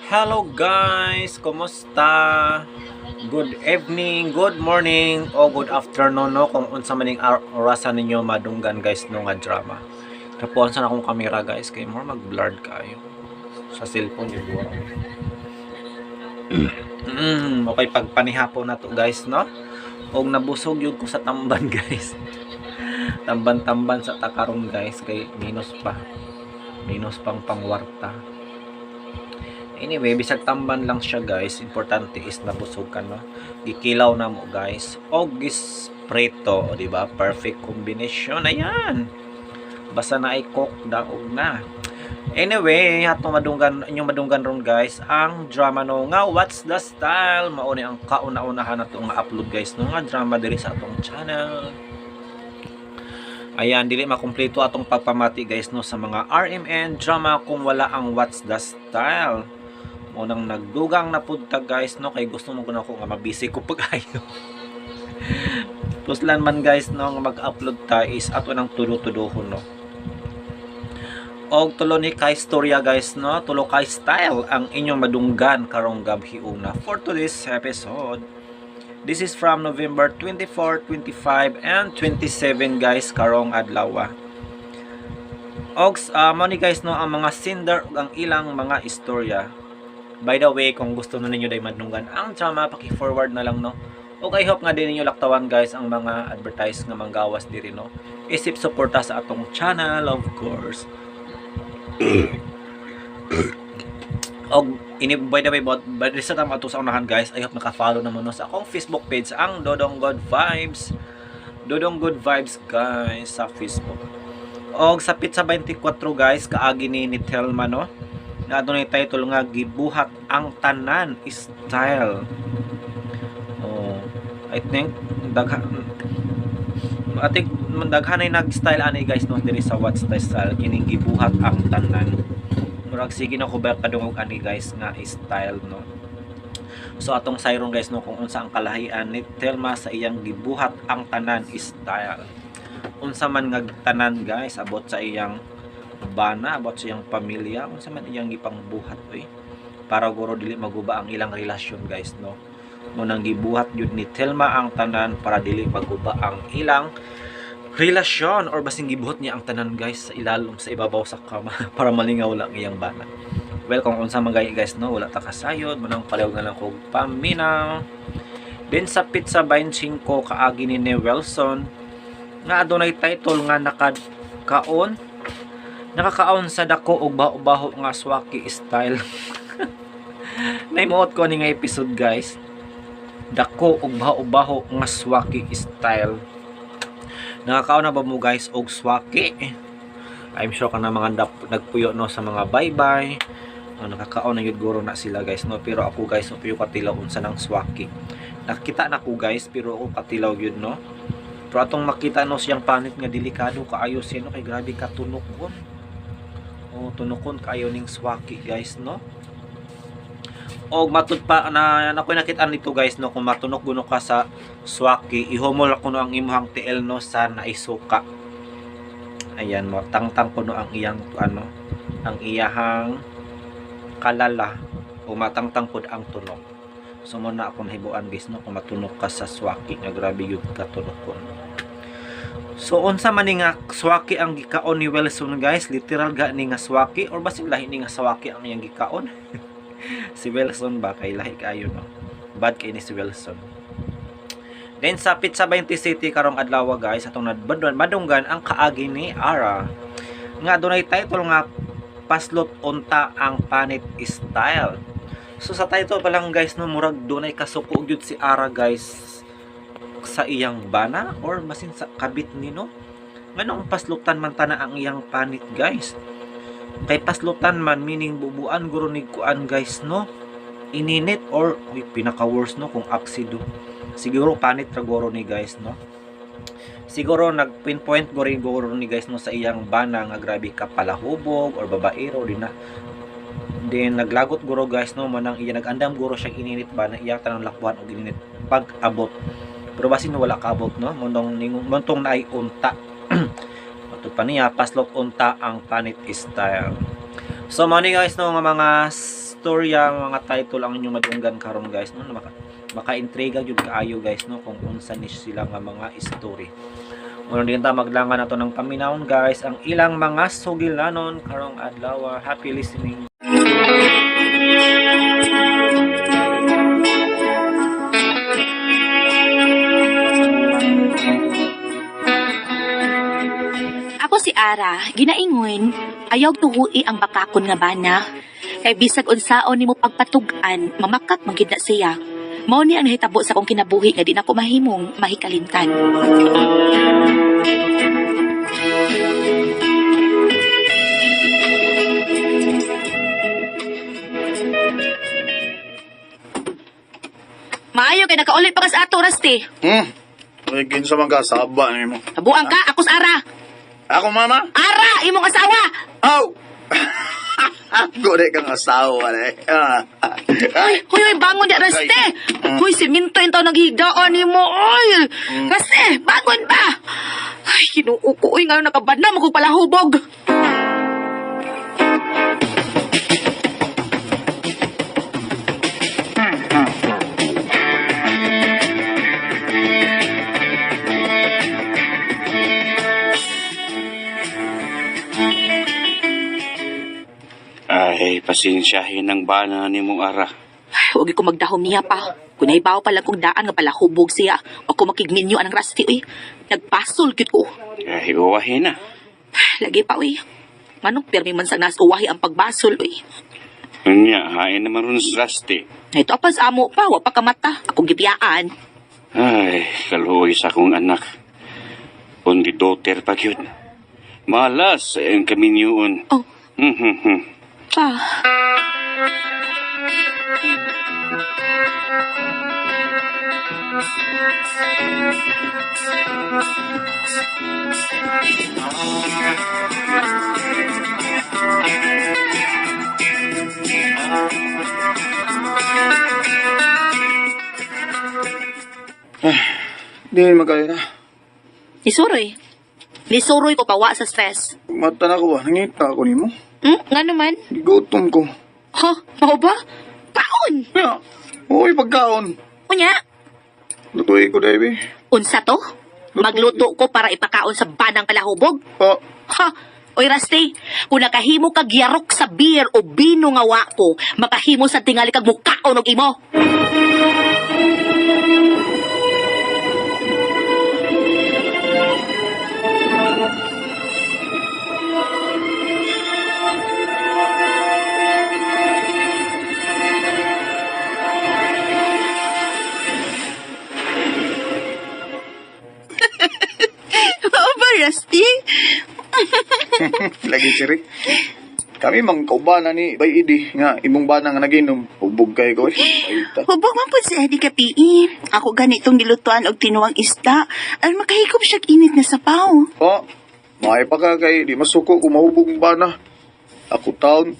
Hello guys, kumusta? Good evening, good morning, o good afternoon no kung unsa maning orasan ninyo madunggan guys no nga drama. Tapuan sa akong camera guys kay more mag-blurred kayo sa cellphone yung buwan. Okay pagpanihapon na to guys no. Og nabusog yun ko sa tamban guys. Tamban-tamban sa takaron guys kay minus pa. Minus pang pangwarta. Anyway, bisag tamban lang siya guys, importante is nabusog ka no. Gikilaw na mo guys. Og gispreto, di ba? Perfect combination. Ayan. Basta na i-cook daog na. Anyway, atong madunggan inyong madunggan ron guys ang drama no nga What's the Style. Mao ni ang kauna-unahan nato nga upload guys no nga drama diri sa atong channel. Ayan, dili makumpleto atong pagpamati guys no sa mga RMN drama kung wala ang What's the Style. Unang nagdugang na punta guys no kay gusto mo ko nga mabisi ko pag-ayo. Puslan man guys no nga mag-upload ta is ato nang tulo-tudohon no. Og tulo ni kay storya guys no, tulo kay style ang inyong madunggan karong gabhi una for today's episode. This is from November 24, 25 and 27 guys karong adlaw. Og mo ni guys no ang mga sender ug ang ilang mga istorya. By the way, kung gusto na ninyo day madunggan ang drama, paki-forward na lang no. Okay, hope nga din ninyo laktawan guys ang mga advertise nga manggawas diri no. Isip suporta sa atong channel of course. Og by the way, but sa tama to sa unahan guys, I hope naka-follow naman no sa akong Facebook page ang Dodong Good Vibes. Dodong Good Vibes guys sa Facebook. Og sa Pizza 24 guys, kaagi ni Telma no. Na adunay title nga gibuhat ang tanan style. Oh, I think daghanay nag-style ani guys no diri sa What's the Style kining gibuhat ang tanan. Murag sige na ko ba kadungog ani guys nga style no. So atong sayron guys no kung unsa ang kalahian ni Telma sa iyang gibuhat ang tanan style. Unsa man nga tanan guys abot sa iyang bana, about sa iyang pamilya, unsa man iyang gipangbuhat oy para guro dili maguba ang ilang relasyon guys no. Munang gibuhat jud ni Telma ang tanan para dili maguba ang ilang relasyon or basing gibuhat niya ang tanan guys sa ilalom sa ibabaw sa kama para malingaw lang iyang bana. Well, kung unsa man guys no, wala ta kasayod, munang palihog na lang kog paminaw. Then sa Pizza 25 kaagi ni Wilson nga adunay title nga nakakaon sa dako og baho-baho nga swaki style. Naimuot ko ni nga episode guys. Dako og baho-baho nga swaki style. Nakakaon na ba mo guys og swaki? I'm sure ka na mga nagpuyo no sa mga bye-bye. Nakakaon na yun guro na sila guys no. Pero ako guys no puyo katilaw unsa nang swaki. Nakita na ko guys pero ako katilaw yun no. Pero atong makita no siyang panit nga delikado kaayo siya no kay grabe ka tunokon. O tunokon kaayo ning swaki guys no. Og matud pa na ako'y nakita nito guys no kung matunok guno ka sa swaki ihumol kuno ang imong TL no sa naisuka. Ayan mo tangtang kuno ang iyang ano ang iyahang kalala o matangtang pud ang tunok. So mo na akong hibuan guys no kung matunok ka sa swaki nga grabe gyud ka tunokon. So unsa man ni nga swaki ang gikaon ni Wilson guys, literal ga ni nga swaki or basin lahi ni nga swaki ang iyang gikaon. Si Wilson ba kay lahi kayo no. Bad kay ni si Wilson. Then sa Pizza 20 City karong adlaw guys atong madunggan ang kaagi ni Ara. Nga dunay title nga paslot unta ang panit style. So sa title pa lang guys no murag dunay kasuko gyud si Ara guys sa iyang bana or basin sa kabit ni no. Nganong paslutan man tana ang iyang panit guys. Kay paslutan man meaning bubuan guro ni kuan guys no. Ininit or pinaka worst no kung aksido. Siguro panit ra guro ni guys no. Siguro nag-pinpoint guro ni guys no sa iyang bana nga grabe ka palahubog or babaero din na. Then naglagot guro guys no manang iya nagandam guro siya ininit ba na iyang tanang lakwan og ininit pag abot. Pero basin wala kabot no montong naay unta. Ito pa niya paslot unta ang panit style. So money guys no nga mga istorya, mga title ang inyong madunggan karon guys, no? Maka-intriga jud kaayo guys, no, kung unsa ni sila nga mga story. Muna din ta maglangan nato ng paminawon guys ang ilang mga sugilanon karong adlaw. Happy listening. Ako si Ara, ginaingon, ayaw tuhui ang bakakon nga bana. Kay bisag unsaon nimo pagpatugan, mamakak magid na siya. Mao ni ang nahitabo sa akong kinabuhi nga di na ko mahimong mahikalimtan. Maayo kay nakaulit pa ka sa ato, Rusty. Ay, kinsa man ka, saba ni mo. Nabuang ka, ako sa Ara. Ako, mama? Ara, imong asawa! Oh! Gode kang asawa, eh. Hoy, bangon ya, Rusty! Hoy, siminto yung taon naghidaan ni mo, oy! Rusty, bangon ba? Ay, kinuuko, oy, ngayon nakabana mo kung palahubog. Ay, pasensyahin ang bana ni mong Ara. Ay, huwag ko magdahom niya pa. Kung naibaw pa lang kong daan nga palahubog siya, o kung makigminyo anang Rusty, oy. Nagpasol, cute ko. Ay, uwahin na. Lagi pa, oy. Manong pirmi man sa nas uwahi ang pagbasol, oy. Nya, hain naman ron sa Rusty. Ito apas amo pa, wa pa kamata. Akong gibiyaan. Ay, kaluoy sa akong anak. Kundi doter pa yun. Malas ang kaminyoon. Oh. Pa. Di magkaya na. Nisuroy ko pawa sa stress. Mata na ko ba? Nangita ako ni mo. Nga naman? Gutom ko. Ha? Mao ba? Kaon! Ya, uy, pagkaon. Unya? Lutuin ko, Davey. Unsa to? Magluto ko para ipakaon sa banang kalahubog? Oh, Ha? Oy, Rusty, kung nakahimo kag yarok sa beer o bino nga wa ko, makahimo sa tingali kag mukaon og imo. Oo ba, Rusty? lagi siri. Kami mang kaubana ni Bay Idi nga imong bana nga naginom. Hubog kay ko. Ayta. Hubog man po si Eddie Kapi. Ako ganitong nilutuan og tinuang isda. Aron makahigop siya init na sapaw. Oh, may pa ka kay di masuko kung mahubog ang bana. Ako taon.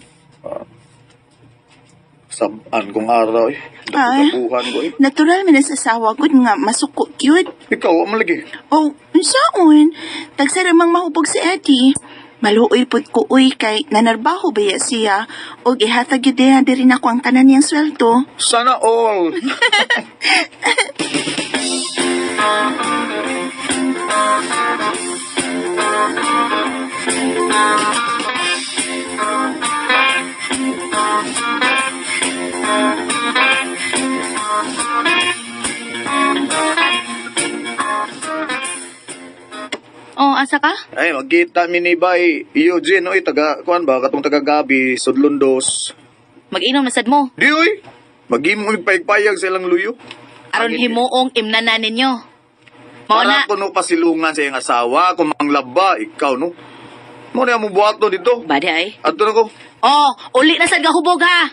Saban kong araw eh. Ay. Dapuhan ko eh. Natural man sa asawa ko nga masuko cute. Ikaw, ang lagi. Oh, unsaon? Tagsaramang mahubog si Eddie. Maluoy pud ko uy kay nanarbaho ba siya og ihatag gyud diri ako ang tanan niyang sweldo. Sana all. Oh, asa ka? Ay, magkita mi ni Bay Eugene, oy, kuan ba, katong taga Gabi, Sudlundos. Mag-inom na sad mo. Di, oy, mag-imong payag sa ilang luyo. Aron himuong imnanan ninyo. Mao Para na. ko no pasilungan sa iyang asawa, kung manglaba, ikaw, no? Mo na mo buhat no dito. Badi ay. Ato na ko. Oh, uli na sad ka hubog ha.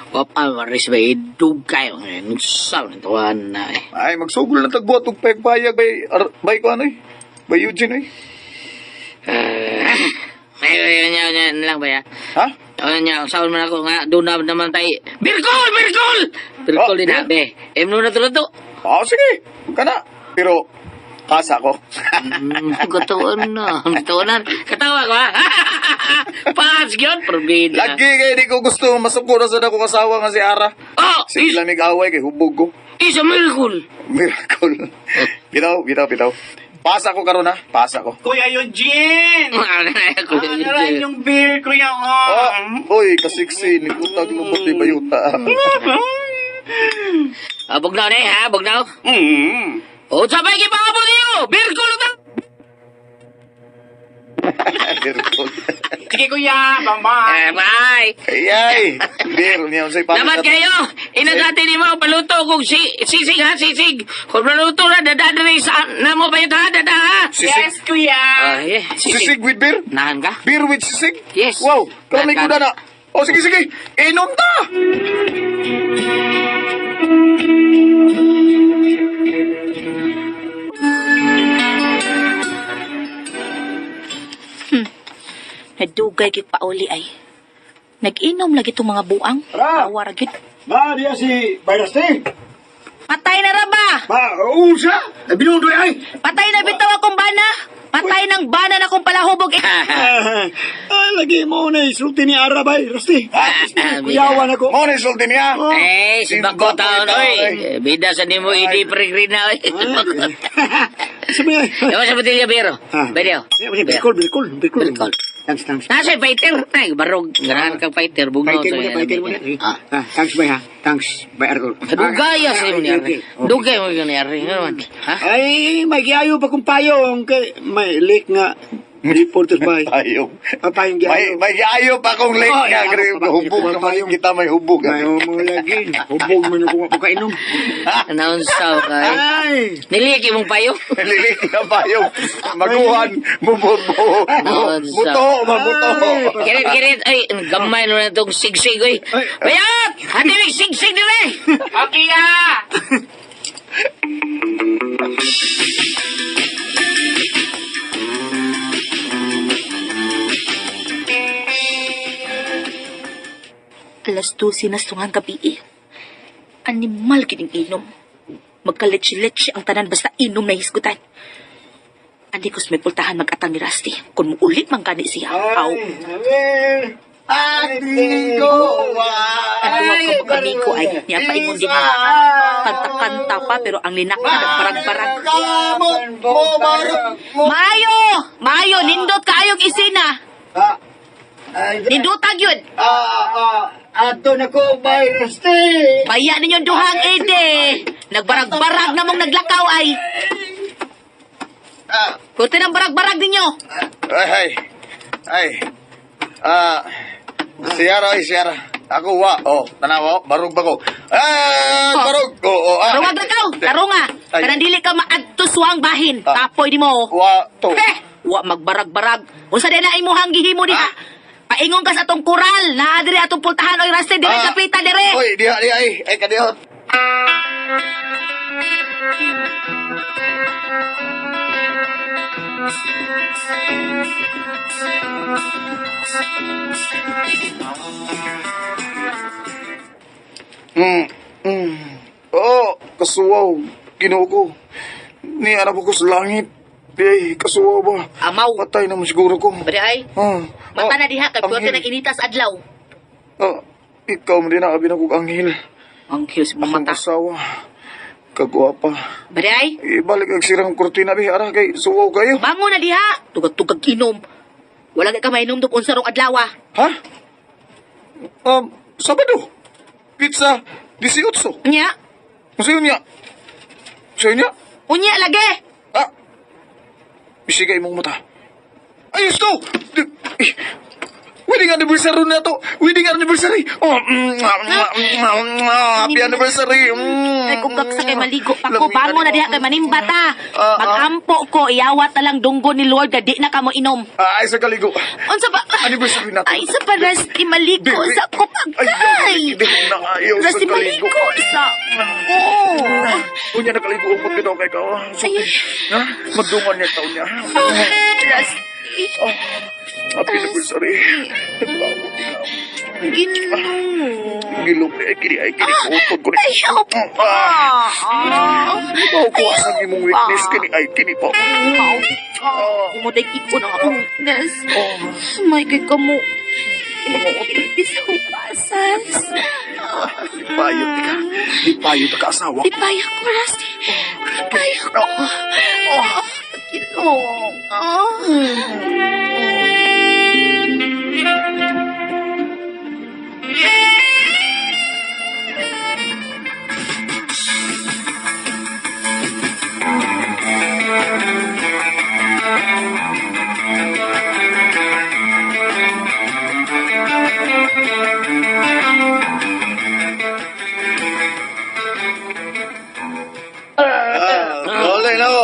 Wapa maris ba idugay ang sal ng tuwan na eh. Ay, magsugol na tagbuhat og payag bay ko ano eh. Bay Eugene eh. May yan lang ba ya? Ha? Ano niya, saan man ako nga, doon na naman tayo. Birkol! Birkol! Birkol din Oh, na, be. Emno na tulad to. Oh, sige. Kana. Pero, kasa ko. Katawan na. Katawanan. Katawa ko, ha? Paas yun, probida. Lagi kay di ko gusto masuko na sa akong asawa nga si Ara. Oh, Sige lang away kay hubog ko. isa miracle. Miracle. Bitaw. Pasa ko karon ha. Pasa ko. Kuya Eugene! Ano Ano lang yung beer, Kuya Oh, oy, kasiksi ni utag mo buti bayuta. Bugnaw na eh, ha? Bugnaw? Mm. O, sabay kayo pa mo niyo! Birkol na! Miracle. Sige, Kuya! Bye-bye! Bye! Ay, beer niya unsay pa. Naman kayo! Inagati ni mo, paluto kung sisig ha, sisig! Kung paluto na, dada na rin sa... Na mo ba yun ha, dada ha? Sisig. Yes, Kuya! Yeah, Sisig with beer? Nahan ka? Beer with sisig? Yes. Wow, kami Nahan ko ka. na. Oh, sige. Inom ta! Nadugay kay pauli ay. Nag-inom lagi itong mga buang. Ra! Awa ra gyud. Ba, diya si Bayraste. Patay na ra ba? Ba, usa. Binudoy ay. Patay na bitaw akong bana. Patay ng bana na kong palahubog. Ay, lagi mo na isulti ni Ara, Bayraste. Kuyawan ako. Mo ni sulti niya. Eh, si Bako taon, oy. Bida sa nimo, hindi pre-green na, oy. Sabi ay. Yawa sa botilya, Biro. Ah. Bero. Birkol. Birkol. Thanks. Nasa yung fighter. Ay, barog. Ganahan kang fighter. Bugnaw. Fighter mo na. Thanks, Bay, ha. Thanks, Bay Argol. Dugaya sa iyo niyari. Dugay mo yung niyari. Ano man? Ha? Ay, may giayo pa kung payong. Kay, may lake nga. Reporters bay. Payong. Payong giayo. May ayaw pa kong late Oh, nga. ayaw Gre- pa ba? Hubog Ayaw pa naman payong. kita may hubog. May mo lagi. Hubog mo na kung ako kainom. Announsaw ka. Ay! Niliki mong payo. Lilik na payong. Maguhan. Mubuto. Mabuto. Kirit. Ay, gamay mo na itong sigsig, oy. Bayat! Hati may sigsig nila eh. Okay, ah! Alas 12 na sungang gabi eh. Animal kining inom. Magkaletse-letse ang tanan basta inom na hisgutan. Andi kos may pultahan mag-atang ni Rusty. Kung muulit man gani siya. Aw. Amigo. Aduwa ko makamiko ay niya pa ingon din. Kanta-kanta pa pero ang linak na nagbarag-barag. Mayo, nindot kaayong isina. Nindotag yun. Ato na ko, Bayraste. Baya ninyo duhang ede. Nagbarag-barag na mong naglakaw ay. Kunti ng barag-barag ninyo. Ay. Siyara. Ako wa. Oh, tanawa. Barog ba ko? Barog. Tarungag na ka. Tarunga. Ay. Kanang dili ka maadtuswang bahin. Tapoy di mo. Wa to. Wa magbarag-barag. Unsa din na imuhang gihimo diha? Paingon ka sa atong kural. Naa diri atong pultahan oy Raste dire kapita dire. Oy, diha ay kadihot. Oh, kasuwaw. Ginoo ko. Ni anak ko sa langit. Ay, kasuwaw ba? Amaw. Patay naman siguro ko. Bari ay. Mata na diha kay puwerte ng initas adlaw. Ikaw mo din ang abin akong anghel. Ang cute Akong mata. asawa. Kagwapa. Bari ay. Ibalik ang sirang kurtina, Ara, kay suwaw kayo. Bango na diha. Tugag-tugag inom. Wala ka mainom dok unsarong adlaw. Ha? Sabado. Pizza 18. Nya, Sa'yo niya. Sa'yo niya. unya lagi. Bisigay mong mata. Ayos to! Wedding anniversary na to! Wedding anniversary! Happy anniversary! Ay kung gagsa kay maligo pa ko, bango na diha kay manimbata. Magampo ko, iyawat na lang dunggo ni Lord, di na ka mo inom. Ay, sa kaligo. Unsa ba? Anniversary na to. Ay, sa pa Rusty maligo Dili. sa kupagkay. Hindi na ayaw sa Rusty kaligo. maligo sa... Oo. Unya na kaligo ang pagkino kay ka. Ay, Ha? Magdungan niya taon niya. Rusty. Happy anniversary. Ginoo. Gilom na kini ay kini utod ko ni. Ayaw pa. Ikaw ko asang imong weakness kini ay kini pa. Umuday ko ng akong weakness. My God, kamo. Inuutipis akong pasas. Payot ka. Di payot ka asawa. Ipaya ko, Rusty. Ipaya ko.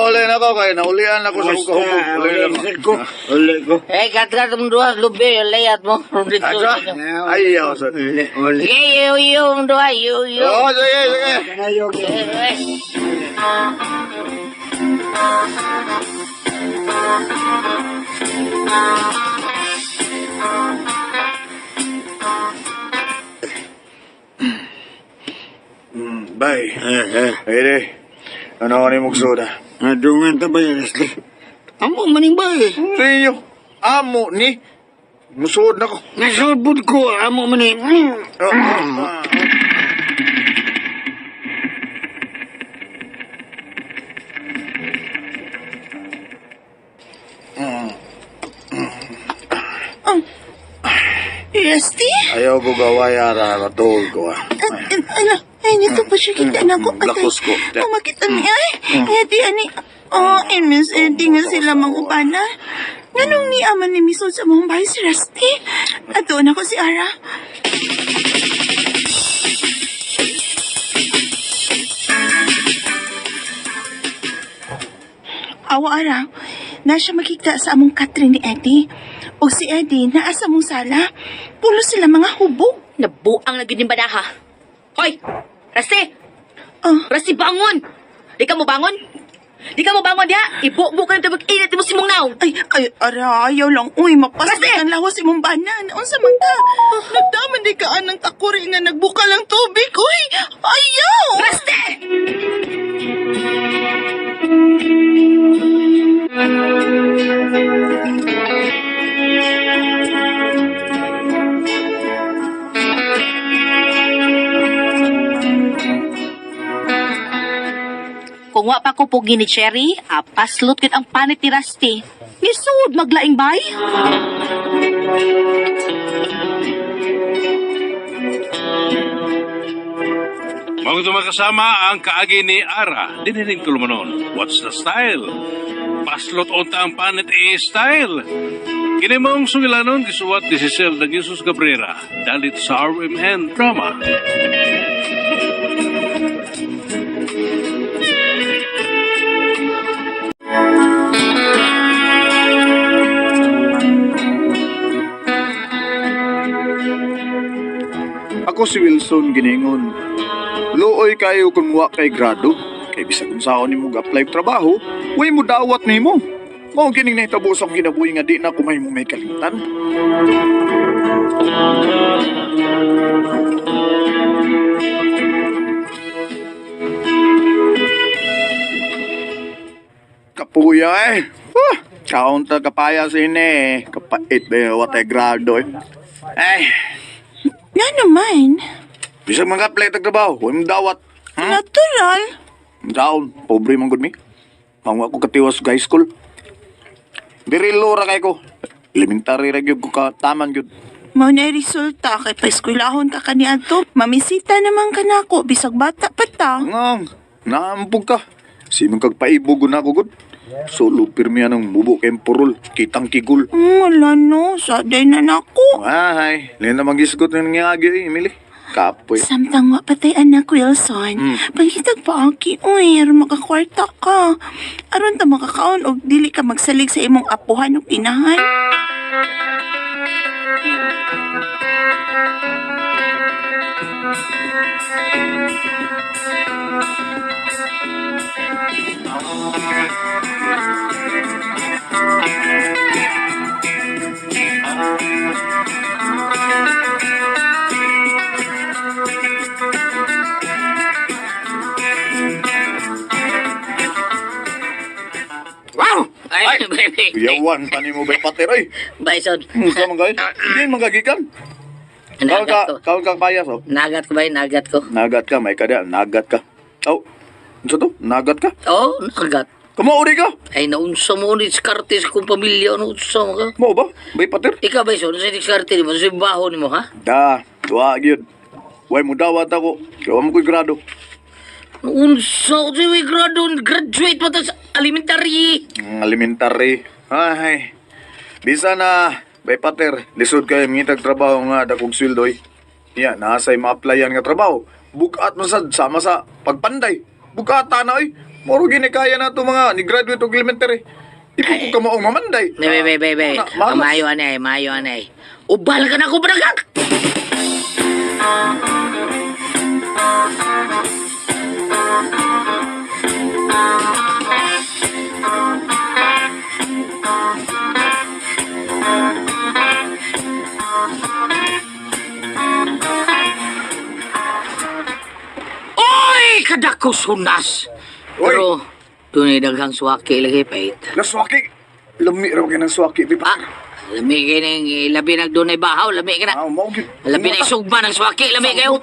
Uli na ako. Kaya naulian ako sa hukahukog. Uli ko. Kat mong duha, lubi, layat mo. Ayaw sa... Sige, yung duha, yung. Oh, sige. Kanayog. Bay. Pwede. Ano ka ni Mugsoda? Adungan ta ba yan, Leslie? Amo maning ba eh? Rio. Amo ni. Musod na ko. Nasabod ko, amo maning. Rusty? Ayaw ko gaway ara katol ko Ay, nito pa siya kita na ko. Lakos ko. Makita niya ay. Edi, ani. I miss Eddie nga sila mangubana. Nganong ni aman ni Misod sa mong bahay si Rusty? At doon ako si Ara. Awa Ara, na siya makikita sa among Catherine ni Eddie. O si Eddie, naa sa mong sala. Pulo sila mga hubog. Nabuang na gining badaha. Hoy! Rusty! Oh. Rusty, bangon! Di ka mo bangon? Di ka mo bangon diha? Ibo-bo ka na init mo si mong naw. Ay, Ara, ayaw lang. Uy, mapasok Kasi- ang lawas si mong banan. Unsa man ka? Nagdaman di ka anang takuri nga nagbuka lang tubig. Uy, ayaw! Rusty! Kung wa pa ko pugi ni Cherry, paslot kit ang panit ni Rusty. Nisud maglaing bay. Mga tumakasama ang kaagi ni Ara. Diniling tulumanon. What's the style? Paslot unta ang panit style. Kinimong sungilanon gisuwat ni Cecil ng Jesus Cabrera. Dalit sa RMN drama. Ako si Wilson Giningon. Luoy kayo kung wa kay grado. Kay bisag kung saan ni mo apply trabaho, way mo dawat ni mo. Mao gining nahitabo sa akong kinabuhi nga di na kumay mo may kalimtan. Kapuya eh. Kaunta kapaya sini. Kapait ba yung watay grado eh. Ay, Nga naman. bisag mga apply trabaho, way mo dawat. Natural. Daon, pobre man gud mi. Mangwa ko katiwas sa high school. Very low ra kay ko. Elementary ra gyud ko ka taman gyud. Mao na resulta kay paeskwelahon ka kaniadto. Mamisita naman ka nako bisag bata pa ta. Ngang, naampog ka. Simong kag paibog na ko gud. Solo pirmi anong mubo kay purol, kitang kigul. Wala no, saday na nako. Ay, lena magisgot ng ngagi, Emily. Kapoy. Samtang wa patay anak Wilson. Pagkitag pa aki, uy, aron makakwarta ka. Aron ta makakaon og dili ka magsalig sa imong apuhan ug inahan. Wow! Ay, baby. Yawan pa ni mo bay pater ay. Bison. Sa mga guys. Hindi magagikan. Nagat ko. Kaon ka payas oh. Nagat ko ba? Nagat ko. Nagat ka, may kada, nagat ka. Oh, ano to? Nagat ka? Oo, nagat. Kumauri ka? Ay, naunsa mo ni Skartes kung pamilya. Naunsa mo ka? Mo ba? Bay pater? Ikaw, Bison, sa Skartes mo, sa baho ni mo, ha? Da, tuwa gyud. Way mo dawat ako. Kawa mo ko'y grado. Naunsa, sa may graduate pa ta sa elementary. Elementary. Ay, bisa na, bay pater, lisod kayo ngitag trabaho nga dakog sweldoy. Iya, nasa'y ma-applyan nga trabaho. Bukat mo sama sa pagpanday. Bukata na oy. Moro gini kaya na to mga ni graduate og elementary. Ipo ko ka maong mamanday. Bebe. Malas. Mayo anay. Ubal ka na ko, bragak! Oy! Kadako sunas! Oy! Pero, tunay daghang suwaki lagi pait. Naswaki. Lami raw ka ng swaki. Bay pater. Lami kayo labi nagdunay bahaw, lami ka na. Ah, mo gyud. Labi na isugba ng swaki, lami kayo.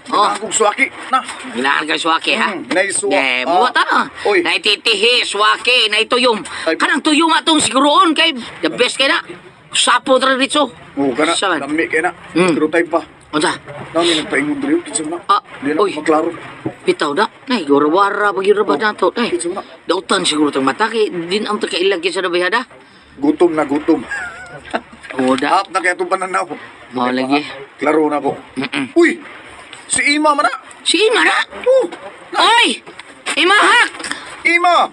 Oh, Akong swaki. Na. kailangan kayo swaki, ha? Naiswa. Buhat na. Oy. Naititihi, swaki, naituyom. Ay, Kanang tuyom atong siguroon kay the best kay na. Sapo tra dito. Oo ka na. Saan? Lami kaya na. Mm. Pero tayo pa. Unsa? Nami nagpaingon dito. Kinsa na. Ah, Di na oy. maklaro. Bitaw na. Nay, gura-wara pag yun ba nato. Nay, Kinsa na. dautan siguro tang mata kay din ang takailag sa nabihada. Gutom na gutom. Oo da. Hap na kaya itong pananaw. Mao lagi. Klaro na ko. Mm-mm. Uy! Si Ima man na! Si Ima na. Oy! Imahak! Ima!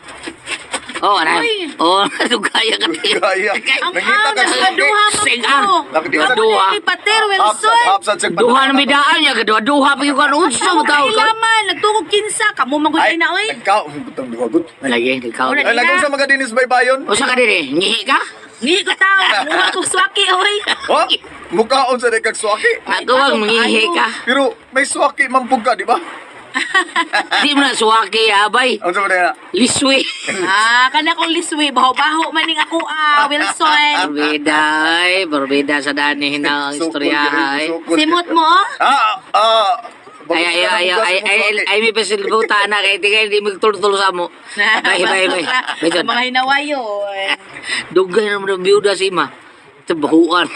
Oh, aray. Oh, dugaya ka. Gaya. Nangita ka sa nagaduha mo Siga. Nakadiwa sa Duha. Ni Pater, Wilson. Hapsat sa Duha na may daan niya. Duha pa yung kanunsa mo tao ka. Kailaman, nagtugog kinsa. Kamu Ay, maguday na, oy. nagkao. Gutong duwa gut. Lagi, ikaw. Ay, lagong sa mga dinis baybayon. O sa ka din eh, ngihi ka? Ngi ko tao. Mura ko swaki, oy. Oh, mukhaon sa dekag swaki. Ako ang mangihi ka. Pero may swaki mampug ka, di ba? Di mo na suwaki, abay. Ano sa mga Liswi. Kana kong liswi. Baho-baho maning ako, Wilson. Berbeda sa dani na ang istorya, ay. Simot mo, oh. Ay, may pasilbuta na kay tingay, di magtultulo sa mo. Bay. Mga hinawayo. Dugay naman ng biyuda si Ima. Tabahuan.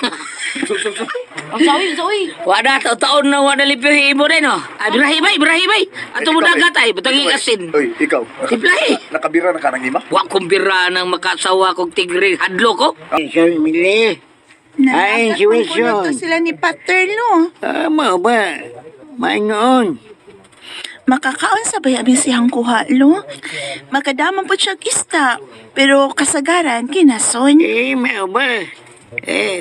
Ang sawi. Wala, taon na wala lipihin mo rin, oh. Ay, birahi, Ato mo dagat, ay, butang asin. Uy, ikaw. Tiplahi. Nakabira na ka ng ima? Wa kong bira ng makasawa kong tigre hadlo ko. Ay, Mili. Ay, si Wilson. Sila ni Pater, no? Mo ba? Mainoon. Makakaon sa bayabi siyang kuha, lo. Makadaman po siya ista. Pero kasagaran, kinason. Mo ba?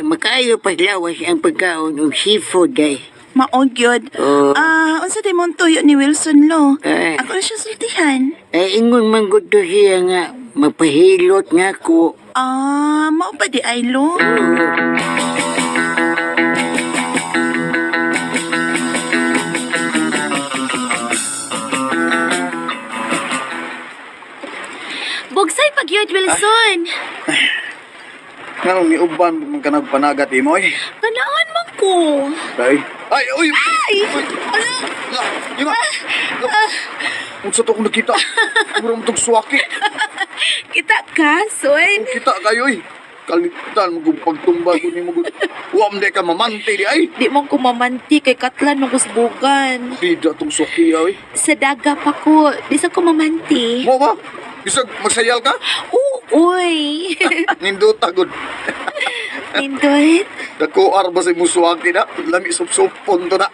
Makayo paglawas ang pagkaon ng seafood, ay. Maogyod. Oh. Unsa di mong tuyo ni Wilson, lo? Eh. Ako na siya sultihan. Ingon man gud to siya nga, magpahilot nga ko. Mao pa di ay, lo? Bugsay pagyod, Wilson. Nga, ni uban, man ka nagpanagat imo eh. Kanaan man ko. Ay, uy! Ay! Ima! Kung sa to kong nakita, murang itong swaki. Kita ka, son. Kung kita kayo eh. Kalitan mo kung pagtumba ko ni mo. Huwag di ka mamante di ay. Di mo ko mamanti kay Katlan magusbugan. Bida itong swaki ay. Sa daga pa ko, di sa ko mamanti. Mo ba? Bisag magsayal ka? Uy! Nindot agad. Nindot? Dako arba sa muswaki na. Lami sup-supon to na.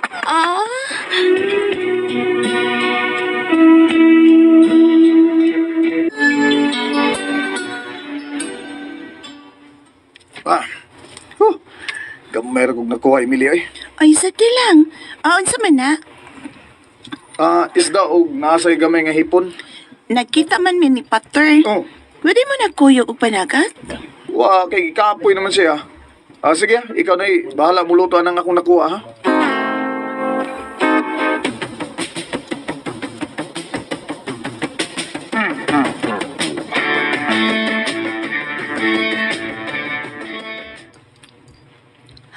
Gamay kong nakuha, Emily ay. Ay, sati lang. Unsa man na? Isda o nasa'y gamay nga hipon. Nagkita man mi ni Pater. Oh, Pwede mo nagkuyo og panagat? kay kapoy naman siya. Sige, ikaw na bahala mo luto ang akong nakuha, ha?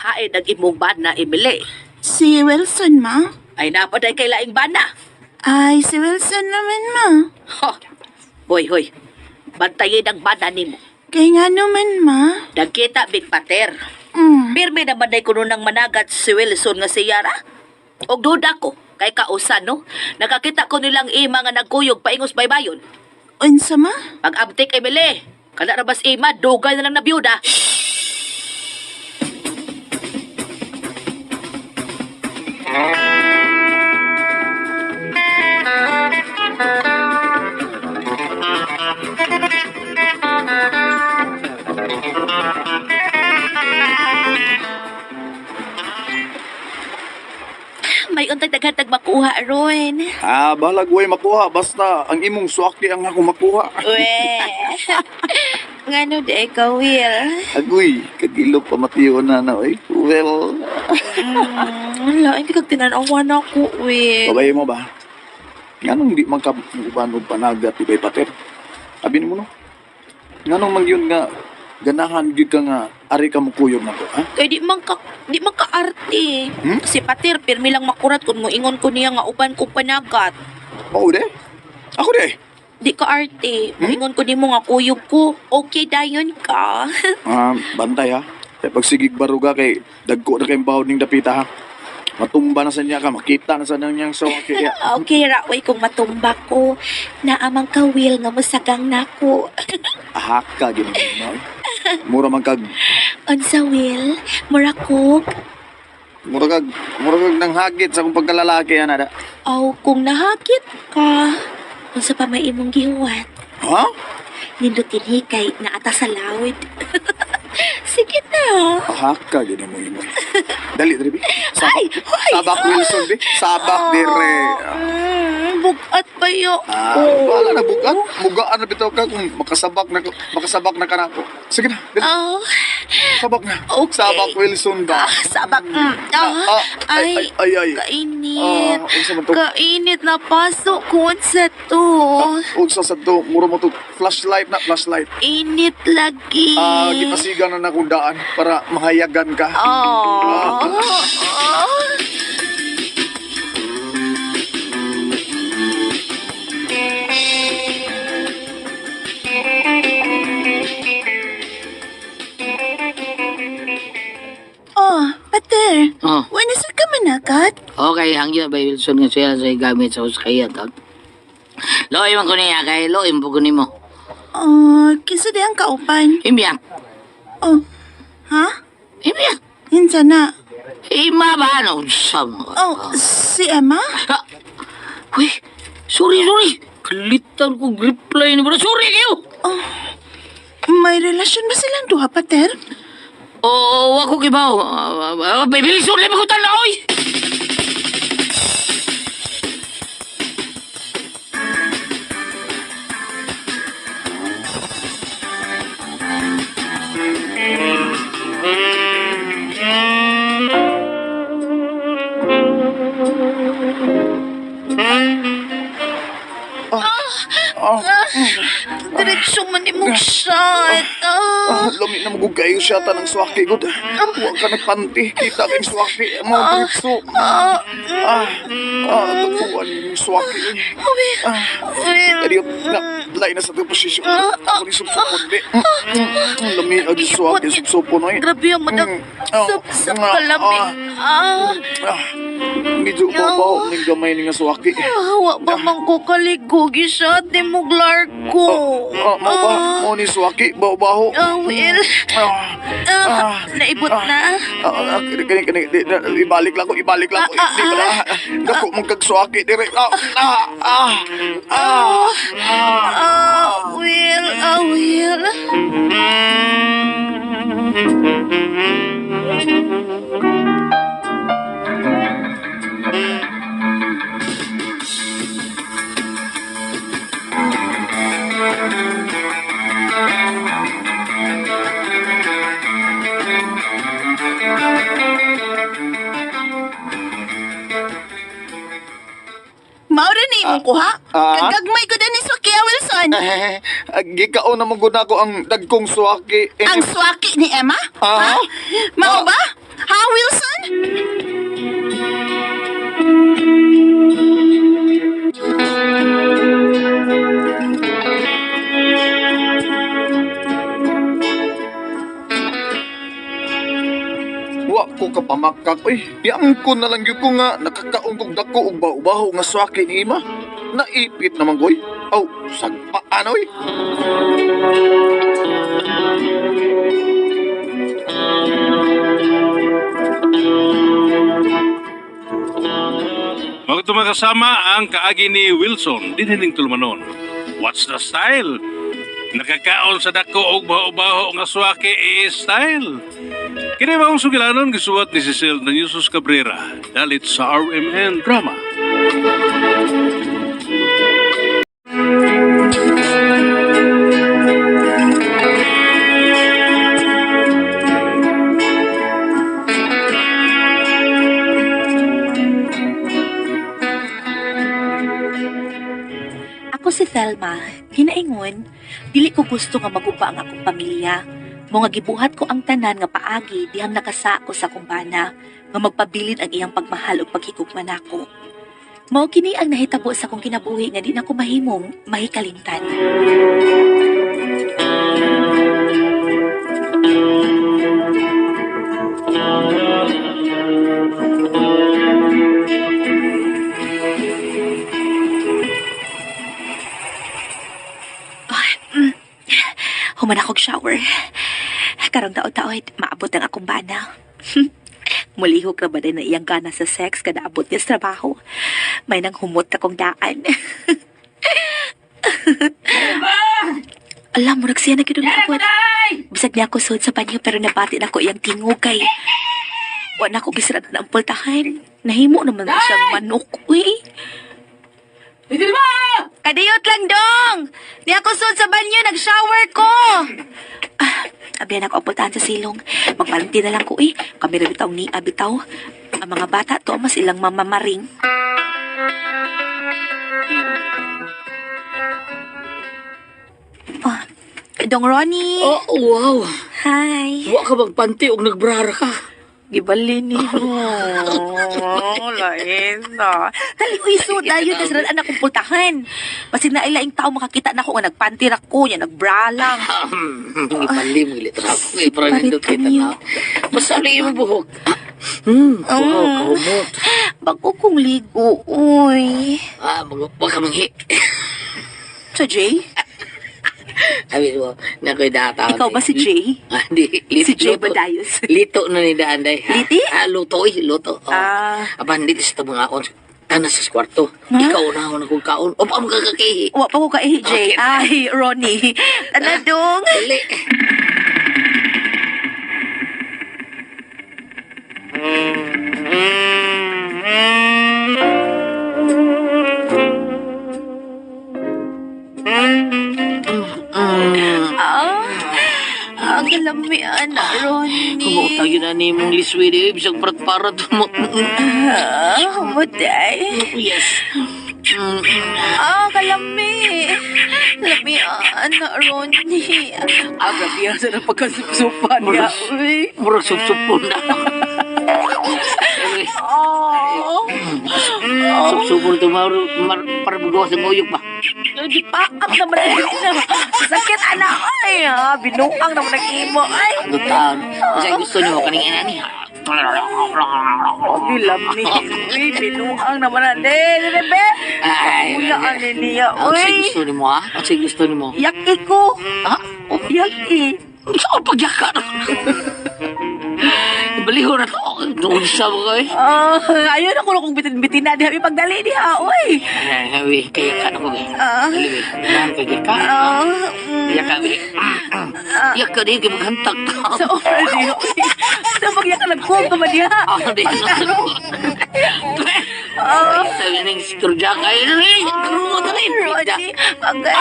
Hain ang imong bana, Emily. Si Wilson, ma? Ay napaday kay laing bana. Ay, si Wilson naman, ma. Ho. Hoy. Bantayin ang bana nimo. Kay nga naman, ma. Nagkita big pater. Pirmi naman day kuno ng managat si Wilson nga si Yara. Og duda ko, kay kausan no, nakakita ko nilang ima nga nagkuyog paingos baybayon. Unsa, ma? Pag-abtik Emily, kada rabas ima, dugay na lang na byuda. May untag daghatag makuha, Ron. Balag way makuha. Basta ang imong swaki ang ako makuha. We. Ngano di ka, Will? Agoy, kagilo pa matiyo na na, oy. Well, Wala, hindi kag tinanawan ako, Will. babay mo ba? Nganong di man ka uban og panagat ibay pater? Abin mo no. Nganong man yun nga ganahan gyud ka nga ari ka mo kuyog nako, ha? Kay di man ka arte. Si Patir, pirmi lang makurat kung moingon ko niya nga uban kong panagat. Mao de? Ako de. Di ka arte. Moingon ko nimo nga kuyog ko. Okay dayon ka. Bantay ha. Kaya pagsigig baruga kay dagko na kayong bawod ning dapita ha. Matumba na sa niya ka, makita na sa niyang swaki. Okay ra, way kung matumba ko. Naamang ka, Will, nga musagang nako. Ahak ka, gano'n mo. Mura man kag, Unsa, Will? Murakog? mura kag nang hagit sa kong pagkalalaki, anada. Aw, kung nahakit ka. Unsa pa may imong gihuwat? Ha? Nindutin hikay na ata sa lawid. Sige na. Ahak ka, gano'n mo yun. Dali, dali, bi. Ay! Sabak Wilson, bi. Sabak, dire. Bugat pa yun. Wala na bukat. Mugaan na bitaw ka kung makasabak na ka na ako. Sige na, dali. Sabak na. Okay. Sabak Wilson ba? Sabak. Ay. Kainit. Unsa man to? Kainit na pasok ko sa to. Unsa sa to? Mura mo to. Flashlight na, flashlight. Init lagi. Gipasigan na akong daan para mahayagan ka. Pater. Oh. Wala sa ka managat? Okay, hangyo ba Wilson nga siya sa gamit sa uskaya tag. Loy man ko niya kay loy mo ko nimo. Kinsa di ang kaupan? Imya. Oh, ha? Imya. Hinsa na? Ima ba no sam. Si Emma? Uy, sorry. Kalitan ko reply ni bro. Sorry kayo. May relasyon ba silang duha, Pater? Wako kibaw. Bibilis ulit magutan na oy. Diretso man imong shot. Lami na magugayo siya ta ng swaki god. Huwag ka nagpanti. Kita ka yung swaki. Mga dritso. Tapuan yung swaki. Kaya lain na sa ito posisyon. Ako ni subsupon, be. Lami ang swaki, subsupon, oy. Grabe ang madag sa kalamig. Medyo upaw ng gamay ni nga swaki. Hawa ba man ko kaligo, gisat di mo glarko. Mo ni swaki, baho-baho. Will. Naibot na. Ibalik lang ko. Hindi pala. Dako mong kagswaki, dire. Will. Maura ni mo ko ha? Ah? Kagagmay ko din ni Swakia Wilson. Gikaon naman gud ako ang dagkong swaki. Ang swaki ni Emma? Ah? Ha? Mao Ah. ba? Ha, Wilson? Wa ko kapamakak, oy. Yang ko na lang yun ko nga nakakaong kong dako og baubaho nga swaki ni ima. Naipit naman koy. Aw, sagpa ano oy. Mga kasama ang kaagi ni Wilson, dinhining tulumanon. What's the style? Nakakaon sa dako og baho-baho nga swake style. Kini maong sugilanon gisuwat ni Cecil na Jesus Cabrera dalit sa RMN Drama. Ako si Thelma, ginaingon, dili ko gusto nga maguba ang akong pamilya. Mga gibuhat ko ang tanan nga paagi dihang nakasa ko sa kumbana, nga magpabilin ang iyang pagmahal ug paghigugman nako. Mao kini ang nahitabo sa akong kinabuhi nga di na ko mahimong mahikalimtan. Human akong shower. Karong taon-taon, maabot ang akong bana. Mulihok na ba din na iyang gana sa sex kada abot niya sa trabaho? May nang humot akong daan. Alam mo, nagsiya na kinunabot. Bisag niya ako suod sa banyo pero nabati na ko iyang tingog kay... Wala ko gisirad na ang pultahan. Nahimo naman na siyang manok. Uy! Kadiyot lang, dong! Di ako suod sa banyo, nag-shower ko! Abiyan ako ang pultahan sa silong. Magpalanti na lang ko eh. Kami rin bitaw ni abitaw. Ang mga bata to, mas ilang mamamaring. Dong Ronnie! Oh, wow. Hi! Wa ka magpanti og nagbrara ka. Gibali ni. Oh, lain na. Dali, uy, so, dayo, nasiraan anak kong pultahan. Basig na ilaing tao makakita na ako nga nagpantirak ko, yan, nagbra lang. Ipalim, ilitra ko. Iparanindot Parit kita niyo. na. Masali mo buhok. Wow, kahumot. Bago kong ligo, uy. Wag ka manghi. Sa Jay? Sabi mo, nakoy data. Ikaw ba si Jay? Di, Si Jay Badayos. Lito na ni Daanday. Liti? Luto luto. Aban, dito sa mga akon. Tanas sa kwarto. Ha? Ikaw na ako nagkukaon. O pa mo kakakihi. Wa pa ko ka Jay. Okay. Ay, Ronnie. Ano dong? Dali. Ang kalamian na, Ronnie. Kumutang yun na ni mong liswede. Bisang parat-parat mo. Maday. Yes. Kalami. Lamian na, Ronnie. Grabe yan sa napagkasupsupan niya, uy. Murag sup-supon na. Sup-supon ito, para bugawas ng uyok ba? Di pakat naman na. Sakit, anak. Ay, binuang naman ng imo. Ay. Gutaan. Kasi gusto niyo, kaningin na niya. Lami. Uy, binuang naman na. Be. Ay, Ulaan niya. Ang Uy. gusto ni mo, ha? Ang gusto ni mo. Yaki ko. Ha? Yaki. Saan pagyaka na? Baliho na to. Doon sa mga eh. Ayun ako na kung bitin-bitin na. Di kami pagdali niya. Uy. Ay, kaya ka na ko eh. Dali, eh. Kailangan kaya ka. Kaya ka, eh. Kaya ka din, kaya maghantag ka. Sa offer niya. Sa pagya ka nagkuha ka ba niya? Di na sa sabi ng skrudya ka. Ay, karungo na rin. Ronnie. Agay.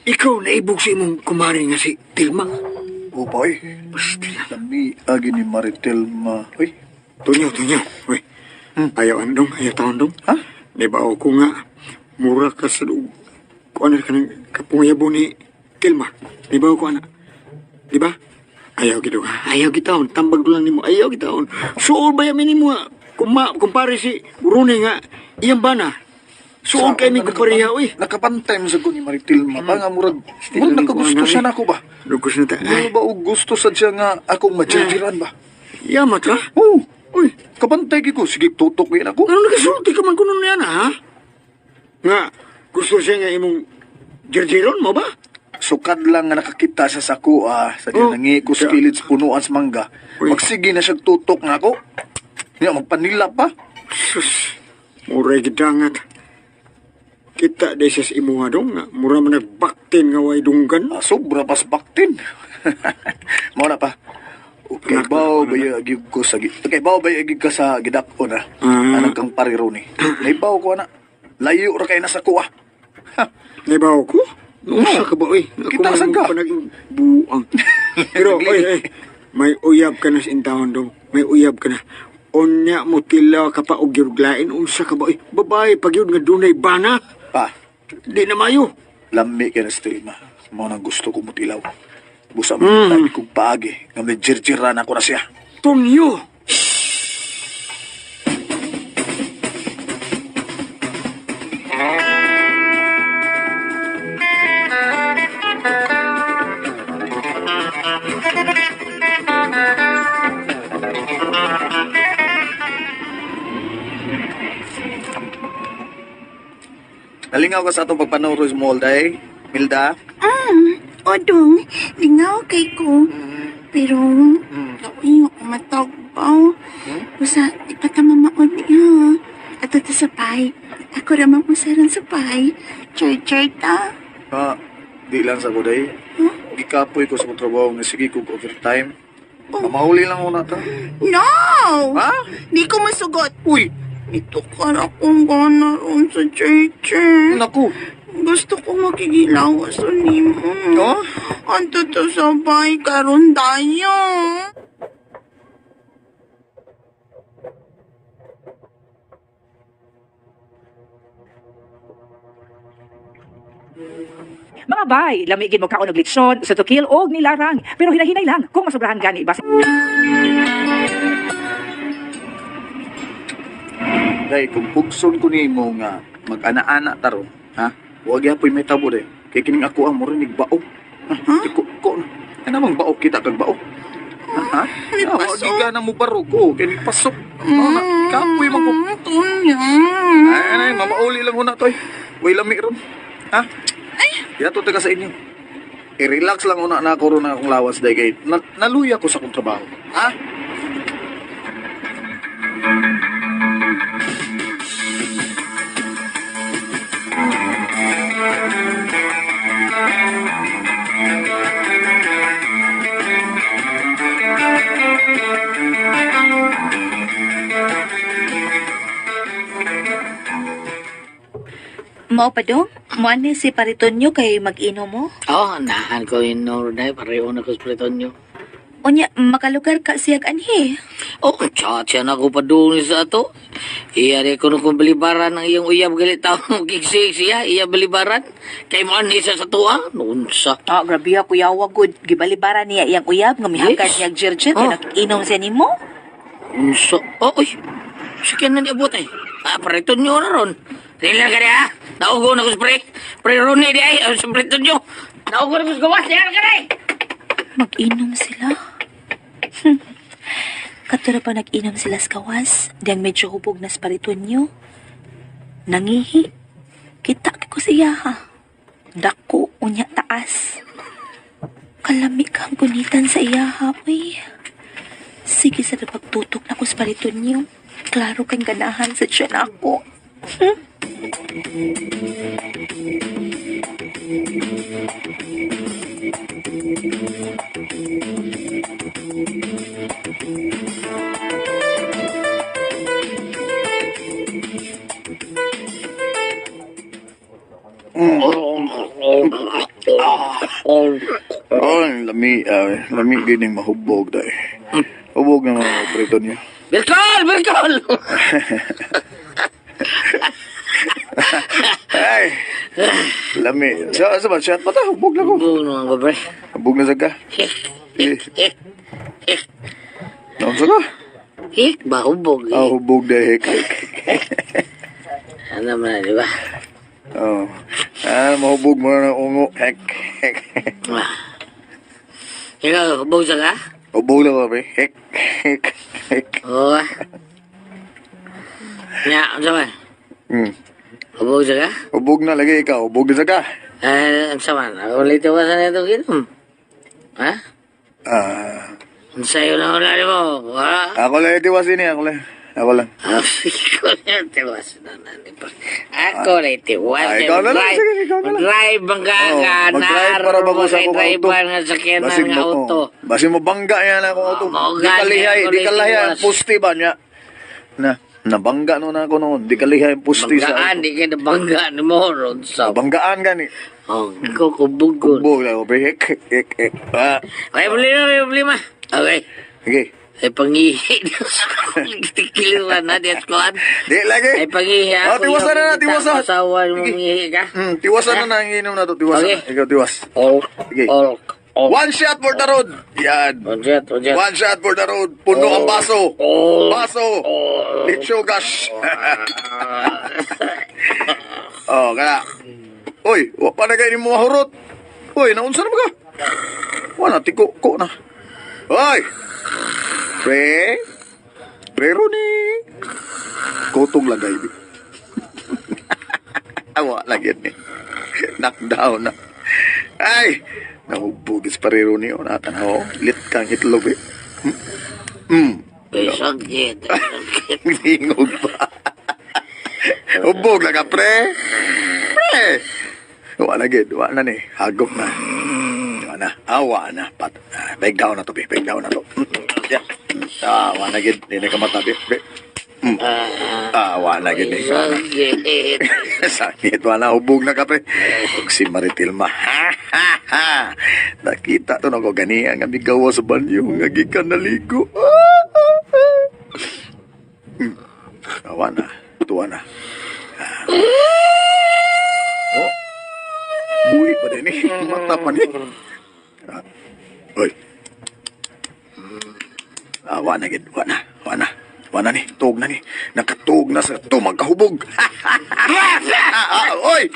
ikaw naibog sa imong kumari nga si Tilma. O boy, lami agi ni Maritel ma. Uy, Tunyo. Uy, ayaw andong, ayaw taon dong. ha? Naibaw ko nga, mura ka sa loob. Kung ano ka ng kapungayabo ni Tilma. Naibaw ko ana. Di ba? Ayaw kita ka. Ayaw kita. Tambag lang ni mo. Ayaw kita. Suol ba yamin ni mo nga? Kumpare si Brune nga. Iyang ba na? Suol kayo may kumpariya. Uy. Nakapantay mo sa ko ni Maritel ma. Pa nga murag nakagusto siya na ako ba? Lugos na ta. Ano ba o gusto sa siya nga akong majirjiran ba? Yamat ka? Oo. Uy, kapantay ko. Sige, tutok yan ako. Ano nagasulti ka man kuno niya na, ha? Nga, gusto siya nga imong jerjeron mo ba? Sukad lang nga nakakita siya sa kuha. Sa Oh. nangi ko sa kilid sa punuan sa mangga. Uy. Magsige na siya tutok na ako. Nga, magpanila pa. Sus, muray gidangat. Kita de siya sa imuha dong nga. Mura man nagbaktin nga way dunggan. Sobra pas baktin. Mao na pa. Okay, bawo ba yung ko sa okay, bawo ba yung ka sa gidako na? Anang kang pariro ni. Naibaw ko na. Layo ra kay na sa kuha. Naibaw ko? Nusa ka ba, oy? Kita saan ka? Naging buang. Pero, oy, may uyab ka na sa intawon dong. May uyab ka na. Onya mo tila ka pa og yurglain. Unsa ka ba, oy? Babae, pag yun nga dunay bana. Pa, Di na mayo. lami ka na sa tilma. Mao nang gusto ko mutilaw. Busa mo tabi kong paagi. Nga may jirjiran ako na siya. Tonyo! Nalingaw ka sa atong pagpanuro sa mall, day. Milda? Odong, lingaw kay ko. Pero, ayaw ko matagbaw. Basta, di pa ta mamaod niya. At ito sa pay. Ako ramang usaran sa pay. Choy ta. Ha, di lang sa kuday. Gikapoy ko sa kong trabaho nga sige kong overtime. Mamahuli lang una ta. No! Ha? Di ko masugot. Uy! Ito ka na kung gana ron sa church. Naku! Gusto ko makigilawas sa nimo. Ha? Anto to sabay karon tayo. Mga bay, lamigin mo kaon og litsyon, sa tukil og nilarang, pero hinahinay lang kung masobrahan gani basta. Day, kung pugson ko ni mo nga mag-ana-ana taro, ha? Huwag yapoy may tabo de. Kaya kining ako ang murinig bao. Ha? Ko, ano namang bao kita kag bao? Ha? Huwag ka na mo baro ko. Kaya pasok. Kapoy mo ko. Ay, mamauli lang muna to eh. Way lami ron. Ha? Yato taga sa inyo. I-relax lang una na ako ron na akong lawas day kay naluya ko sa akong trabaho. Ha? Mao pa dong? Muani si Paritonyo kay mag-inom mo? Oh, nahan ko yun, Norday. Pareho na ko sa priton nyo. Unya, makalugar ka siyag anhi. Oh, siya na ko pa doon sa ato. Iyari ko nung kung balibaran ng iyong uyab galit tao mo kiksik siya. Iya balibaran. Kay mo isa sa tuwa. Noon sa. Ah, grabe ako yawa good. Gibalibaran niya iyang uyab, nga mihagad Yes. niya virgin, Oh. kaya nag-inom siya nimo. Unsa? Oh, uy. Sige na niabot eh. Priton nyo na ron. Rila ka na ha. Naugo na ko sa pre. Pre-ron ni di ay. Sa priton nyo. Naugo na ko sa gawas. Rila ka na eh. Mag-inom sila. Katara pa nag-inom sila sa kawas, diyang medyo hubog na sa Paritonyo. Nangihi. Kita ko siya ha. Dako, unya taas. Kalami kang gunitan sa iya ha, uy. Sige sa pagtutok na ko sa Paritonyo. Klaro kang ganahan sa tiyan ako. Oh, Oh, lami gining mahubog dahil. Hubog na mga prito niya. Bilkol! Bilkol! Ay! Lami. Sa ba? Shot pa ta? Hubog na ko. Buong naman ko, pre. Hubog na saga. Naon sa ka? Hik ba? Hubog. Ah, hubog dahil. Ano man, di ba? Oh. Ah, mahubog mo na ng ungo. Hek. Ikaw, hubog sa ka? Hubog na ko, pre. Hek. Oo. Nya, ano sa man? Hubog sa ka? Hubog na lagi ikaw. Hubog na sa ka. Ano sa man? Ako ulit yung kasan ito ginom. Ha? Ang sayo na wala mo. Ha? Ako lang itiwasin niya. Ako lang. Ako lang tiwas na nani pa. Ako lang tiwas. Ikaw na lang. Sige, ikaw na lang. Mag-drive ang gaga. Mag-drive para bago sa akong auto. Nga sakyan ng auto. Basi mo bangga yan akong auto. Di kalihay ang pusti ba niya? Nabangga no na ako noon. Di kalihay ang pusti sa Banggaan, di ka nabanggaan mo ron sa... Banggaan gani. Ikaw kubog ko. Hubog na ko, pre. Hek. Okay, problema. Okay. Okay. Ay pangihi sa tikiliwan na diyan ko. Di lagi. Ay pangihi ako. Tiwasan na. Asawa mo mangihi ka. Tiwasan na inom na to. Tiwasan na. Ikaw tiwas. Sige. One shot for the road. Yan. One shot for the road. Puno ang baso. Baso. Litsugas. Kaya. Uy, panagay ni mo mahurot. Uy, naunsa na ba ka? Wala, tiko na. Uy! Pre Ronnie. Kotong lagay. Awa lagi ni. Knockdown na. Ay! Nahubugis pa rin Ronnie. Natanaw. Lit kang itlog eh. Ay, sakit. Lingog pa. Hubog lang ka, pre. Wala ni. Hagop na. Awa na. Bag down na to, be. Bag down na to. Yeah. Awa na gid. Hindi ka matabi. Awa na gid. Sakit. Sakit. Wala. Hubog na ka, pre. Huwag si Maritilma. Nakita to na ko gani ang amigawa sa banyo. Nga gikan naligo. Awa na. Tuwa na. Buhi pa din eh. Mata pa ni. Uy. Wa na gid. Wa na ni. Tug na ni. Nakatug na sa tumang kahubog. Oy!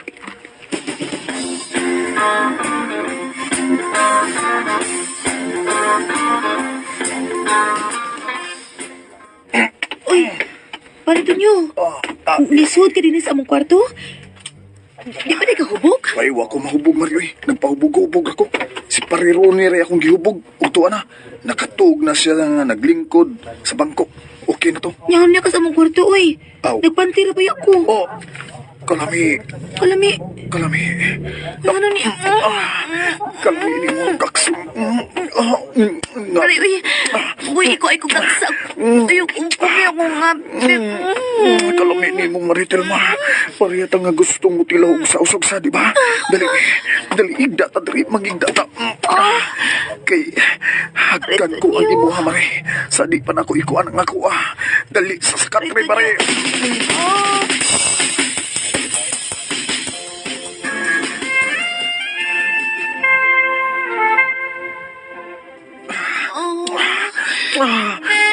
Uy, parito nyo. Nisuod ka din sa among kwarto? Di ba nagkahubog? Ay, wa ko mahubog, Mario eh. Nagpahubog-hubog ako. Si Parironi rin akong gihubog. Ugtuan na. Nakatug na siya nga naglingkod sa bangko. Okay na to. Nyahan niya ka sa among kwarto, uy. Aw. Nagpantira ba ako? Oh, kalami. Kalami. Ano ni... Kalami ni mo, kaks. Aray, uy. Uy, ikaw ay kagaksak. Uy, kumi ako nga. Kalami ni mo, Maritel, ma. Pariyata nga gustong mo tilahog sa usog sa, di ba? Dali, igda ta, dali, magigda ta. Kay, hagkan ko ang ibuha, Mari. Sa di pa na ko ikuan ang ako, Dali, sa sakat, Mari.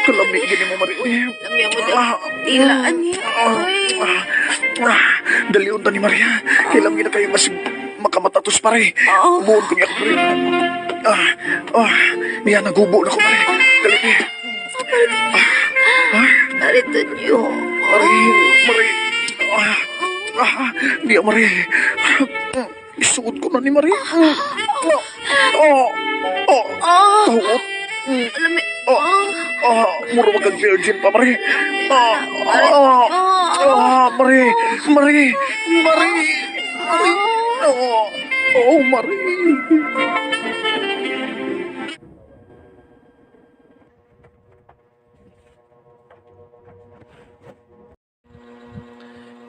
Kalami, gini mo, Mari. Lami mo daw. Tilaan niya. Dali unta ni Maria. Kailang gina kayo mas makamatatos pare. Buon ko niya ko pare. Niya nagubo na ko pare. Dali ni. Narito niyo. Mari. Niya Mari. Isuot ko na ni Mari. Tawot. Lami. Muro magag virgin pa Mari. Mari. Mari.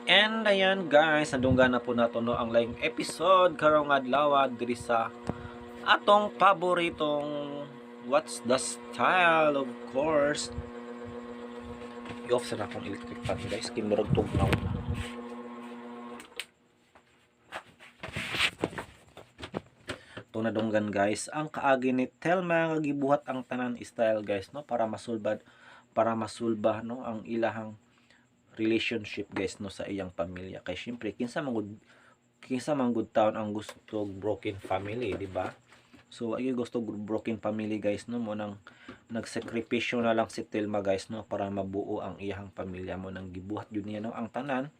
And And ayan guys, nadunggan na po nato no ang laing episode karong adlaw diri sa atong paboritong What's the Style, of course. I-off sa na akong electric fan guys, kinurag tugnaw. Ito nadunggan guys, ang kaagi ni Telma nga gibuhat ang tanan style guys no para masulba no ang ilahang relationship guys no sa iyang pamilya. Kay syempre kinsa man good taon ang gusto broken family, di ba? So ay gusto broken family guys no mo nang nagsakripisyo na lang si Telma guys no para mabuo ang iyang pamilya mo nang gibuhat yun niya no ang tanan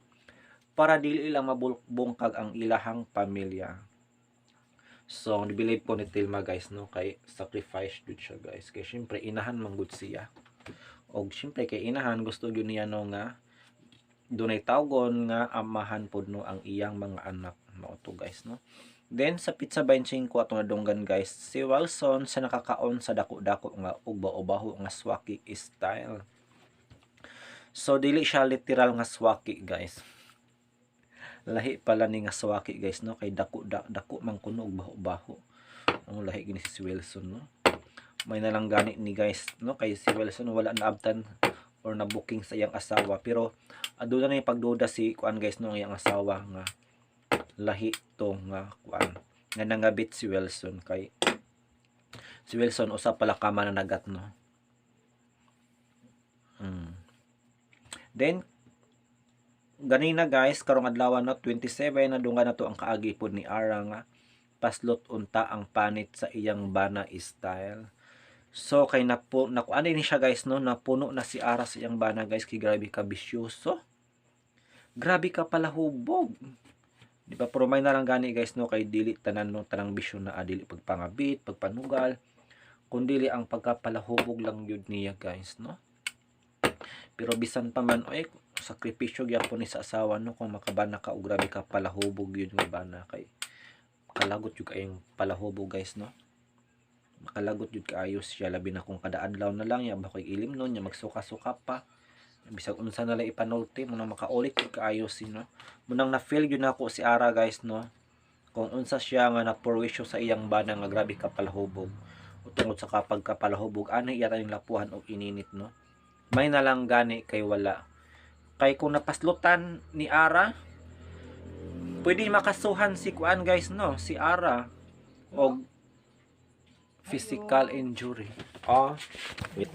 para dili lang mabungkag ang ilahang pamilya. So ang believe po ni Telma guys no kay sacrifice jud siya guys kay syempre inahan man gud siya. Og syempre kay inahan gusto yun niya no nga dunay tawgon nga amahan pod no ang iyang mga anak mao to guys no. Then sa pizza 25 atong nadunggan guys, si Wilson sa nakakaon sa dako-dako nga ugba-ubaho nga swaki style. So dili siya literal nga swaki guys. Lahi pala ni nga swaki guys no kay dako man kuno ugbaho-baho. Ang lahi gini si Wilson no. May nalang gani ni guys no kay si Wilson wala na abtan or na booking sa iyang asawa pero aduna na yung pagduda si kuan guys no ang iyang asawa nga lahi to nga kuan nga nangabit si Wilson kay si Wilson usa pala ka mananagat no. Then ganina guys karong adlaw no 27 nadunggan na to ang kaagi pod ni Ara nga paslot unta ang panit sa iyang bana style. So kay nakuan ni siya guys no napuno na si Ara sa iyang bana guys kay grabe ka bisyoso. Grabe ka pala hubog. Di ba pero may na lang gani guys no kay dili tanan no tanang bisyo na dili pagpangabit, pagpanugal, kundi ang pagkapalahubog lang yun niya guys no. Pero bisan pa man oy sakripisyo gyapon ni sa asawa no kung makabana ka og grabe ka palahubog yun nga bana kay makalagot yun kayong palahubog guys no. Makalagot yun kaayos siya labi na kung kada adlaw na lang ya bakoy ilim nun ya magsuka-suka pa bisag unsa na lang ipanulti mo nang makaulit yun kaayos no. Munang na feel yun ako si Ara guys no kung unsa siya nga napurwisyo sa iyang bana nga grabe ka palahubog tungod sa kapag kapalahubog ani iya tayong lapuhan og ininit no. May nalang gani kay wala kay kung napaslutan ni Ara pwede makasuhan si kuan guys no si Ara og physical injury. Wait.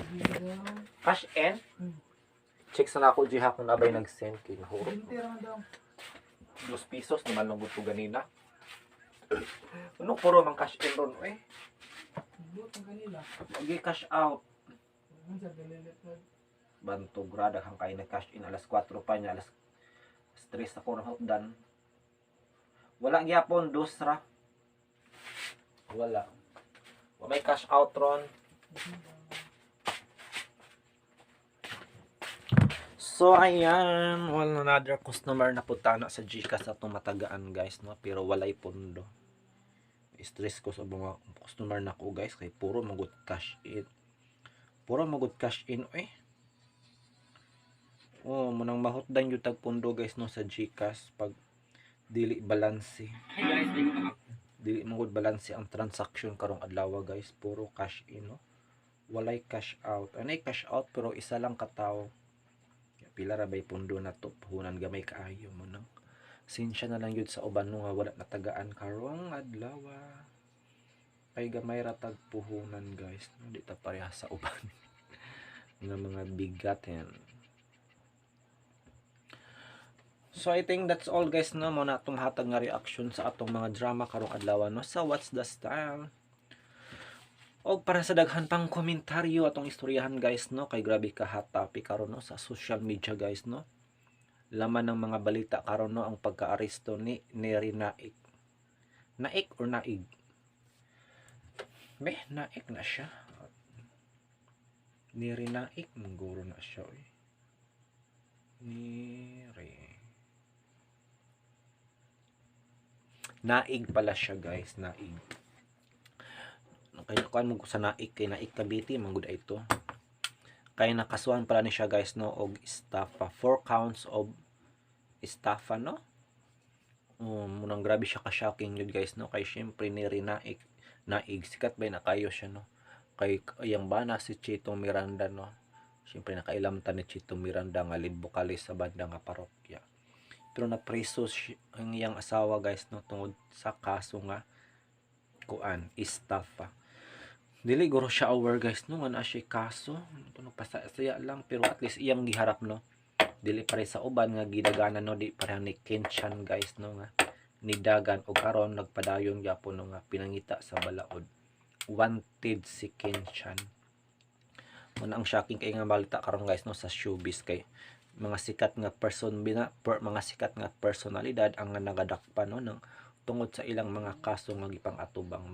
Cash in? Check sa na ako jiha kung nabay nag-send kay nahuro. 2 pesos naman lang gusto ganina. Ano puro mang cash in ron eh. Lagi cash out. Banto grada kang kay na cash in alas 4 pa niya alas 3 ako na hotdan. Wala gyapon dosra. Wala. May cash out ron. So ayan, another customer na punta na sa Gcash atong matagaan guys no, pero walay pondo. Stress ko sa mga customer na ko guys kay puro magud cash in. Puro magud cash in munang mahutdan yung tag pondo guys no sa Gcash pag dili balanse. Dili magud balanse ang transaction karong adlaw guys, puro cash in no. Walay cash out. Anay cash out pero isa lang katawo. Pila ra bay pundo na to puhunan gamay kaayo mo nang sinsya na lang yun sa uban no nga wala natagaan karong adlaw kay gamay ra tag puhunan guys no di ta pareha sa uban nga mga bigat yan. So I think that's all guys no mo na atong hatag nga reaction sa atong mga drama karong adlaw no sa What's the Style. Og para sa daghan pang komentaryo atong istoryahan guys no kay grabe ka hot topic karon no sa social media guys no. Laman ng mga balita karon no ang pagkaaresto ni Neri Naik. Naik or Naig? Naik na siya. Neri Naik mangguro na siya Neri. Naig pala siya guys, Naig. Kaya kuan mo sa Naik kay Naik Cavite manggod ito. Kaya nakasuhan pala ni siya guys no og estafa 4 counts of estafa no. Munang grabe siya ka-shocking yun guys no, kay syempre ni Rinaik naig sikat ba na kayo siya no, kay yang bana si Chito Miranda no, syempre nakailamtan ni Chito Miranda nga lead vocalist sa banda nga parokya, pero napreso ang iyang asawa guys no tungod sa kaso nga kuan estafa. Dili guro siya aware guys no nga na siya kaso, nagpasaya lang, pero at least iyang giharap no, dili pare sa uban nga gidaganan no, di parang ni Kenchan guys no nga nidagan o karon nagpadayon gyapon no nga pinangita sa balaod. Wanted si Kenchan. Muna ang shocking kay nga balita karon guys no sa showbiz, kay mga sikat nga mga sikat nga personalidad ang nga nagadakpan no ng tungod sa ilang mga kaso nga gipang-atubang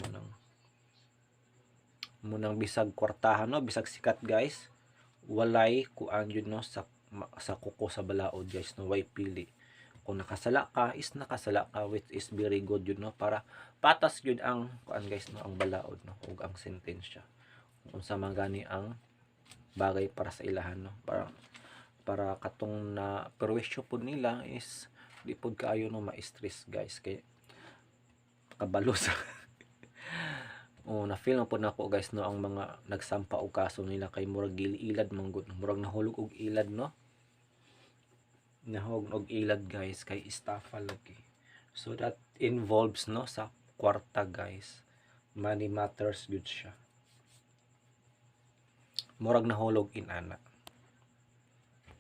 munang bisag kwartahan no, bisag sikat guys, walay kuan yun no sa kuko sa balaod guys no, way pili. Kung nakasala ka is nakasala ka, which is very good yun no, para patas yun ang kuan guys no, ang balaod no ug ang sentensya kung sa magani ang bagay para sa ilahan no, para katong na perwisyo pud nila is di pud kaayo no ma-stress guys, kay kabalo sa na feel na po nako guys no ang mga nagsampa og kaso nila, kay murag gili-ilad manggod, murag nahulog og ilad no, nahog og ilad guys, kay estafa lagi. So that involves no sa kwarta guys, money matters good siya, murag nahulog in ana.